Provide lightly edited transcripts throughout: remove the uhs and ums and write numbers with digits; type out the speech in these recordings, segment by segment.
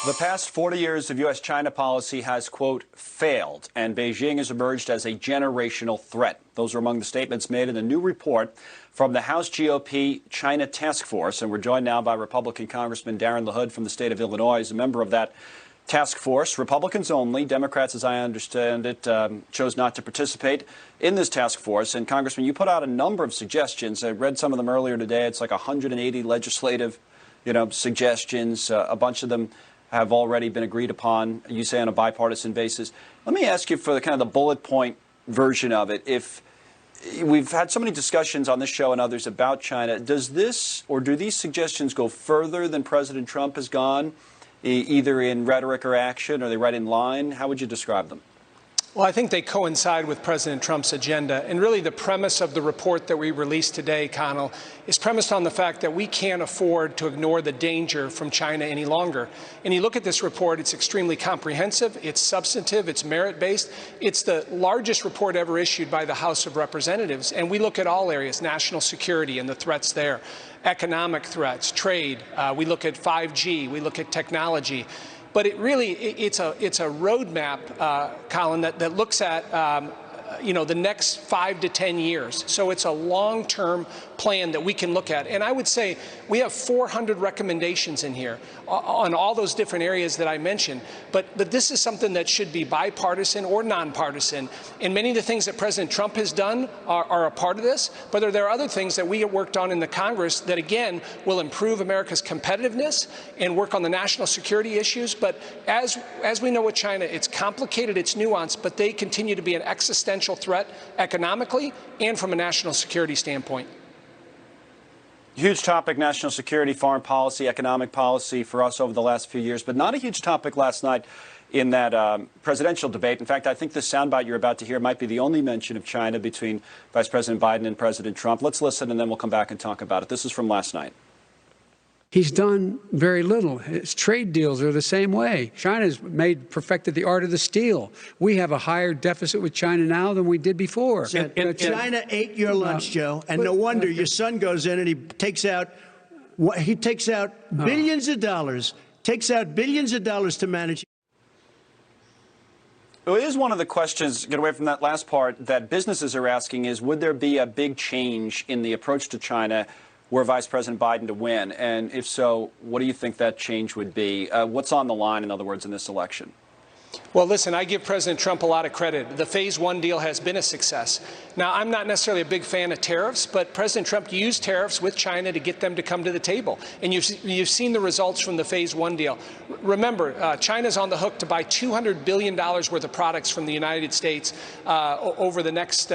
The past 40 years of U.S.-China policy has, quote, failed, and Beijing has emerged as a generational threat. Those are among the statements made in a new report from the House GOP China Task Force. And we're joined now by Republican Congressman LaHood from the state of Illinois. He's a member of that task force. Republicans only. Democrats, as I understand it, chose not to participate in this task force. And, Congressman, you put out a number of suggestions. I read some of them earlier today. It's like 180 legislative, suggestions. A bunch of them have already been agreed upon, you say, on a bipartisan basis. Let me ask you for the kind of the bullet point version of it. If we've had so many discussions on this show and others about China, does this or do these suggestions go further than President Trump has gone, either in rhetoric or action? Are they right in line? How would you describe them? Well, I think they coincide with President Trump's agenda. And really the premise of the report that we released today, Connell, is premised on the fact that we can't afford to ignore the danger from China any longer. And you look at this report, it's extremely comprehensive, it's substantive, it's merit-based. It's the largest report ever issued by the House of Representatives. And we look at all areas, national security and the threats there, economic threats, trade. We look at 5G, we look at technology. But it's a roadmap, Colin, that looks at the next 5 to 10 years. So it's a long-term plan that we can look at. And I would say we have 400 recommendations in here on all those different areas that I mentioned. But this is something that should be bipartisan or nonpartisan. And many of the things that President Trump has done are a part of this. But there are other things that we have worked on in the Congress that, again, will improve America's competitiveness and work on the national security issues. But as we know with China, it's complicated, it's nuanced, but they continue to be an existential threat economically and from a national security standpoint. Huge topic, national security, foreign policy, economic policy for us over the last few years, but not a huge topic last night in that presidential debate. In fact, I think this soundbite you're about to hear might be the only mention of China between Vice President Biden and President Trump. Let's listen, and then we'll come back and talk about it. This is from last night. He's done very little. His trade deals are the same way. China's perfected the art of the steal. We have a higher deficit with China now than we did before. And China ate your lunch, Joe, and no wonder your son goes in and he takes out billions of dollars, to manage. Well, it is one of the questions, get away from that last part, that businesses are asking is, would there be a big change in the approach to China were Vice President Biden to win? And if so, what do you think that change would be? What's on the line, in other words, in this election? Well, listen, I give President Trump a lot of credit. The Phase 1 deal has been a success. Now, I'm not necessarily a big fan of tariffs, but President Trump used tariffs with China to get them to come to the table. And you've seen the results from the Phase 1 deal. Remember, China's on the hook to buy $200 billion worth of products from the United States over the next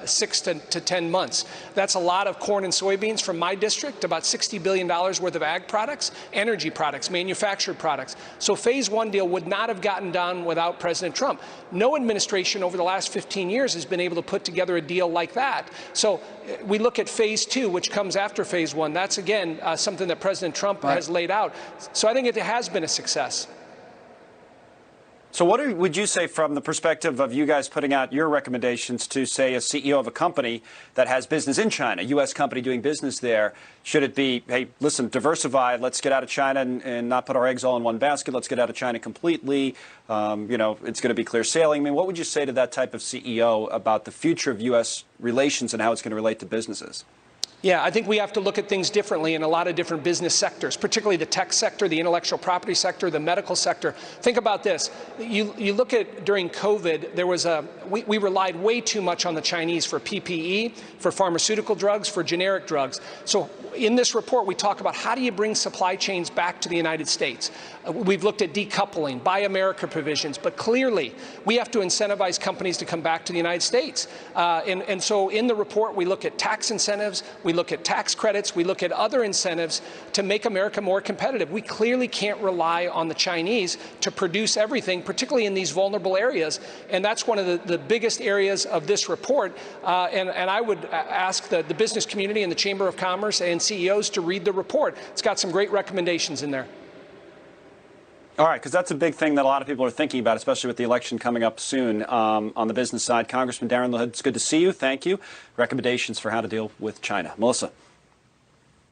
6 to 10 months. That's a lot of corn and soybeans from my district, about $60 billion worth of ag products, energy products, manufactured products. So Phase 1 deal would not have gotten done without President Trump. No administration over the last 15 years has been able to put together a deal like that. So we look at Phase 2, which comes after Phase 1. That's, again, something that President Trump has laid out. So I think it has been a success. So what would you say from the perspective of you guys putting out your recommendations to, say, a CEO of a company that has business in China, a U.S. company doing business there? Should it be, hey, listen, diversify, let's get out of China and not put our eggs all in one basket, let's get out of China completely, it's going to be clear sailing? I mean, what would you say to that type of CEO about the future of U.S. relations and how it's going to relate to businesses? Yeah, I think we have to look at things differently in a lot of different business sectors, particularly the tech sector, the intellectual property sector, the medical sector. Think about this. You look at during COVID, there was we relied way too much on the Chinese for PPE, for pharmaceutical drugs, for generic drugs. So in this report, we talk about how do you bring supply chains back to the United States. We've looked at decoupling, Buy America provisions, but clearly we have to incentivize companies to come back to the United States. And so in the report, we look at tax incentives, we look at tax credits, we look at other incentives to make America more competitive. We clearly can't rely on the Chinese to produce everything, particularly in these vulnerable areas. And that's one of the biggest areas of this report. And I would ask the business community and the Chamber of Commerce and CEOs to read the report. It's got some great recommendations in there. All right, because that's a big thing that a lot of people are thinking about, especially with the election coming up soon on the business side. Congressman LaHood, it's good to see you. Thank you. Recommendations for how to deal with China. Melissa.